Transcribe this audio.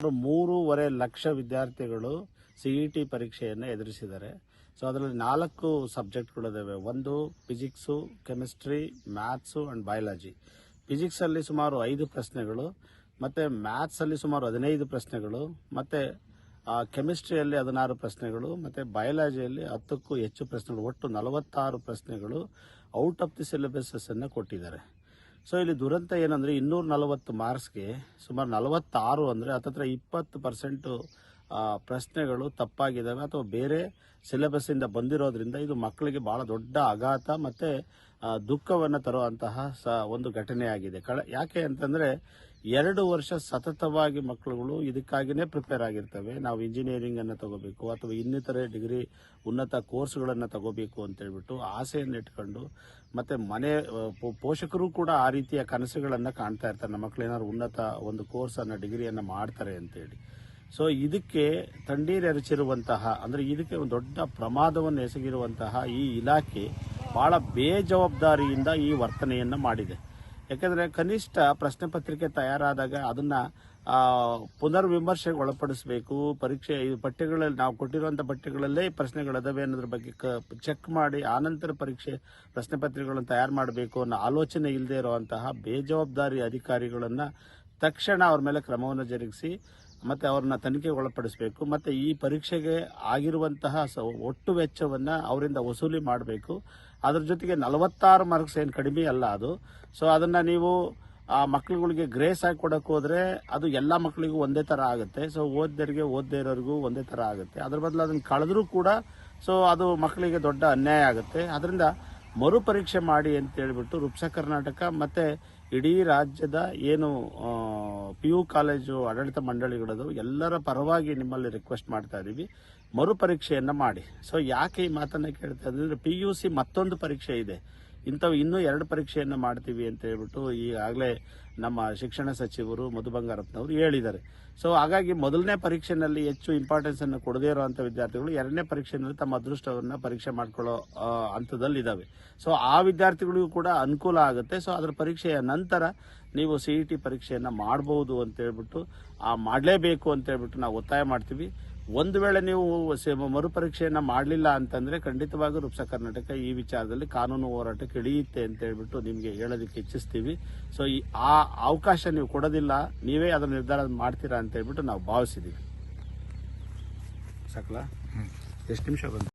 3.5 ಲಕ್ಷ ವಿದ್ಯಾರ್ಥಿಗಳು ಸಿಇಟಿ ಪರೀಕ್ಷೆಯನ್ನು ಎದುರಿಸಿದ್ದಾರೆ. ಸೊ ಅದರಲ್ಲಿ 4 ಸಬ್ಜೆಕ್ಟ್ಗಳಿದ್ದಾವೆ. ಒಂದು physics, chemistry, maths and biology. Physics ಅಲ್ಲಿ ಸುಮಾರು 5 ಪ್ರಶ್ನೆಗಳು, ಮತ್ತೆ ಮ್ಯಾಥ್ಸ್ ಅಲ್ಲಿ ಸುಮಾರು 15 ಪ್ರಶ್ನೆಗಳು, ಮತ್ತೆ ಕೆಮಿಸ್ಟ್ರಿಯಲ್ಲಿ 16 ಪ್ರಶ್ನೆಗಳು, ಮತ್ತೆ ಬಯಾಲಜಿಯಲ್ಲಿ 10ಕ್ಕೂ ಹೆಚ್ಚು ಪ್ರಶ್ನೆಗಳು. ಒಟ್ಟು 46 ಪ್ರಶ್ನೆಗಳು ಔಟ್ ಆಫ್ ದಿ ಸಿಲೆಬಸಸ್ ಅನ್ನು ಕೊಟ್ಟಿದ್ದಾರೆ. ಸೊ ಇಲ್ಲಿ ದುರಂತ ಏನಂದ್ರೆ 240 ಮಾರ್ಕ್ಸ್ಗೆ ಸುಮಾರು 46 ಅಂದ್ರೆ ಹತ್ತತ್ರ 20% ಪ್ರಶ್ನೆಗಳು ತಪ್ಪಾಗಿದ್ದಾವೆ ಅಥವಾ ಬೇರೆ ಸಿಲೆಬಸ್ ಇಂದ ಬಂದಿರೋದ್ರಿಂದ ಇದು ಮಕ್ಕಳಿಗೆ ಬಹಳ ದೊಡ್ಡ ಆಘಾತ ಮತ್ತೆ ದುಃಖವನ್ನು ತರುವಂತಹ ಒಂದು ಘಟನೆಯಾಗಿದೆ. ಯಾಕೆ ಅಂತಂದ್ರೆ 2 ವರ್ಷ ಸತತವಾಗಿ ಮಕ್ಕಳುಗಳು ಇದಕ್ಕಾಗಿನೇ ಪ್ರಿಪೇರ್ ಆಗಿರ್ತವೆ. ನಾವು ಇಂಜಿನಿಯರಿಂಗ್ ಅನ್ನು ತಗೋಬೇಕು ಅಥವಾ ಇನ್ನಿತರೆ ಡಿಗ್ರಿ ಉನ್ನತ ಕೋರ್ಸ್ಗಳನ್ನು ತಗೋಬೇಕು ಅಂತ ಹೇಳ್ಬಿಟ್ಟು ಆಸೆಯನ್ನು ಇಟ್ಕೊಂಡು ಮತ್ತೆ ಮನೆ ಪೋಷಕರು ಕೂಡ ಆ ರೀತಿಯ ಕನಸುಗಳನ್ನು ಕಾಣ್ತಾ ಇರ್ತಾರೆ. ನಮ್ಮ ಮಕ್ಕಳು ಏನಾದ್ರು ಉನ್ನತ ಒಂದು ಕೋರ್ಸ್ ಅನ್ನ ಡಿಗ್ರಿಯನ್ನು ಮಾಡ್ತಾರೆ ಅಂತೇಳಿ. ಸೊ ಇದಕ್ಕೆ ತಣ್ಣೀರೆರಚಿರುವಂತಹ ಅಂದ್ರೆ ಇದಕ್ಕೆ ಒಂದು ದೊಡ್ಡ ಪ್ರಮಾದವನ್ನು ಎಸಗಿರುವಂತಹ ಈ ಇಲಾಖೆ ಬಹಳ ಬೇಜವಾಬ್ದಾರಿಯಿಂದ ಈ ವರ್ತನೆಯನ್ನ ಮಾಡಿದೆ. ಯಾಕಂದ್ರೆ ಕನಿಷ್ಠ ಪ್ರಶ್ನೆ ಪತ್ರಿಕೆ ತಯಾರಾದಾಗ ಅದನ್ನ ಪುನರ್ವಿಮರ್ಶೆಗೆ ಒಳಪಡಿಸಬೇಕು. ಪರೀಕ್ಷೆ ಪಠ್ಯಗಳಲ್ಲಿ ನಾವು ಕೊಟ್ಟಿರುವಂತಹ ಪಠ್ಯಗಳಲ್ಲೇ ಪ್ರಶ್ನೆಗಳಿದಾವೆ ಅನ್ನೋದ್ರ ಬಗ್ಗೆ ಚೆಕ್ ಮಾಡಿ ಆನಂತರ ಪರೀಕ್ಷೆ ಪ್ರಶ್ನೆ ಪತ್ರಿಕೆಗಳನ್ನು ತಯಾರು ಮಾಡಬೇಕು ಅನ್ನೋ ಆಲೋಚನೆ ಇಲ್ಲದೆ ಇರುವಂತಹ ಬೇಜವಾಬ್ದಾರಿ ಅಧಿಕಾರಿಗಳನ್ನ ತಕ್ಷಣ ಅವ್ರ ಮೇಲೆ ಕ್ರಮವನ್ನು ಜರುಗಿಸಿ ಮತ್ತೆ ಅವ್ರನ್ನ ತನಿಖೆಗೆ ಒಳಪಡಿಸಬೇಕು. ಮತ್ತೆ ಈ ಪರೀಕ್ಷೆಗೆ ಆಗಿರುವಂತಹ ಒಟ್ಟು ವೆಚ್ಚವನ್ನ ಅವರಿಂದ ವಸೂಲಿ ಮಾಡಬೇಕು. ಅದ್ರ ಜೊತೆಗೆ 46 ಮಾರ್ಕ್ಸ್ ಏನು ಕಡಿಮೆ ಅಲ್ಲ ಅದು. ಸೊ ಅದನ್ನ ನೀವು ಆ ಮಕ್ಕಳುಗಳಿಗೆ ಗ್ರೇಸ್ ಆಗಿ ಕೊಡಕ್ಕೆ ಹೋದ್ರೆ ಅದು ಎಲ್ಲಾ ಮಕ್ಕಳಿಗೂ ಒಂದೇ ತರ ಆಗುತ್ತೆ. ಸೊ ಓದ್ದರಿಗೆ ಓದದೇ ಇರೋರಿಗೂ ಒಂದೇ ತರ ಆಗುತ್ತೆ. ಅದ್ರ ಬದಲು ಅದನ್ನ ಕಳೆದ್ರೂ ಕೂಡ ಸೊ ಅದು ಮಕ್ಕಳಿಗೆ ದೊಡ್ಡ ಅನ್ಯಾಯ ಆಗುತ್ತೆ. ಅದರಿಂದ ಮರುಪರೀಕ್ಷೆ ಮಾಡಿ ಅಂತ ಹೇಳ್ಬಿಟ್ಟು ರುಪ್ಸ ಕರ್ನಾಟಕ ಮತ್ತೆ ಇಡೀ ರಾಜ್ಯದ ಏನು PU ಕಾಲೇಜು ಆಡಳಿತ ಮಂಡಳಿಗಳದು ಎಲ್ಲರ ಪರವಾಗಿ ನಿಮ್ಮಲ್ಲಿ ರಿಕ್ವೆಸ್ಟ್ ಮಾಡ್ತಾ ಇದೀವಿ, ಮರುಪರೀಕ್ಷೆಯನ್ನ ಮಾಡಿ. ಸೊ ಯಾಕೆ ಈ ಮಾತನ್ನ ಕೇಳ್ತಾ ಇದ್ರೆ PUC ಮತ್ತೊಂದು ಪರೀಕ್ಷೆ ಇದೆ, ಇಂಥವು ಇನ್ನೂ 2 ಪರೀಕ್ಷೆಯನ್ನ ಮಾಡ್ತೀವಿ ಅಂತ ಹೇಳ್ಬಿಟ್ಟು ಈಗಾಗಲೇ ನಮ್ಮ ಶಿಕ್ಷಣ ಸಚಿವರು ಮಧು ಬಂಗಾರಪ್ಪನವರು ಹೇಳಿದ್ದಾರೆ. ಸೊ ಹಾಗಾಗಿ ಮೊದಲನೇ ಪರೀಕ್ಷೆನಲ್ಲಿ ಹೆಚ್ಚು ಇಂಪಾರ್ಟೆನ್ಸ್ ಅನ್ನು ಕೊಡದೇ ಇರುವಂತಹ ವಿದ್ಯಾರ್ಥಿಗಳು 2ನೇ ಪರೀಕ್ಷೆನಲ್ಲಿ ತಮ್ಮ ಅದೃಷ್ಟವನ್ನ ಪರೀಕ್ಷೆ ಮಾಡ್ಕೊಳ್ಳೋ ಹಂತದಲ್ಲಿ ಇದಾವೆ. ಸೊ ಆ ವಿದ್ಯಾರ್ಥಿಗಳಿಗೂ ಕೂಡ ಅನುಕೂಲ ಆಗುತ್ತೆ. ಸೊ ಅದರ ಪರೀಕ್ಷೆಯ ನಂತರ ನೀವು CET ಪರೀಕ್ಷೆಯನ್ನ ಮಾಡಬಹುದು ಅಂತ ಹೇಳ್ಬಿಟ್ಟು ಮಾಡಲೇಬೇಕು ಅಂತ ಹೇಳ್ಬಿಟ್ಟು ನಾವು ಒತ್ತಾಯ ಮಾಡ್ತೀವಿ. ಒಂದು ವೇಳೆ ನೀವು ಮರುಪರೀಕ್ಷೆಯನ್ನ ಮಾಡಲಿಲ್ಲ ಅಂತಂದ್ರೆ ಖಂಡಿತವಾಗಿ ರುಪ್ಸ ಕರ್ನಾಟಕ ಈ ವಿಚಾರದಲ್ಲಿ ಕಾನೂನು ಹೋರಾಟಕ್ಕೆ ಇಳಿಯುತ್ತೆ ಅಂತ ಹೇಳ್ಬಿಟ್ಟು ನಿಮ್ಗೆ ಹೇಳೋದಕ್ಕೆ ಇಚ್ಛಿಸ್ತೀವಿ. ಸೊ ಆ ಅವಕಾಶ ನೀವು ಕೊಡೋದಿಲ್ಲ, ನೀವೇ ಅದರ ನಿರ್ಧಾರ ಮಾಡ್ತೀರಾ ಅಂತ ಹೇಳ್ಬಿಟ್ಟು ನಾವು ಭಾವಿಸಿದೀವಿ. ಸಾಕಲ್ಲ, ಎಷ್ಟು ನಿಮಿಷ ಬಂತು?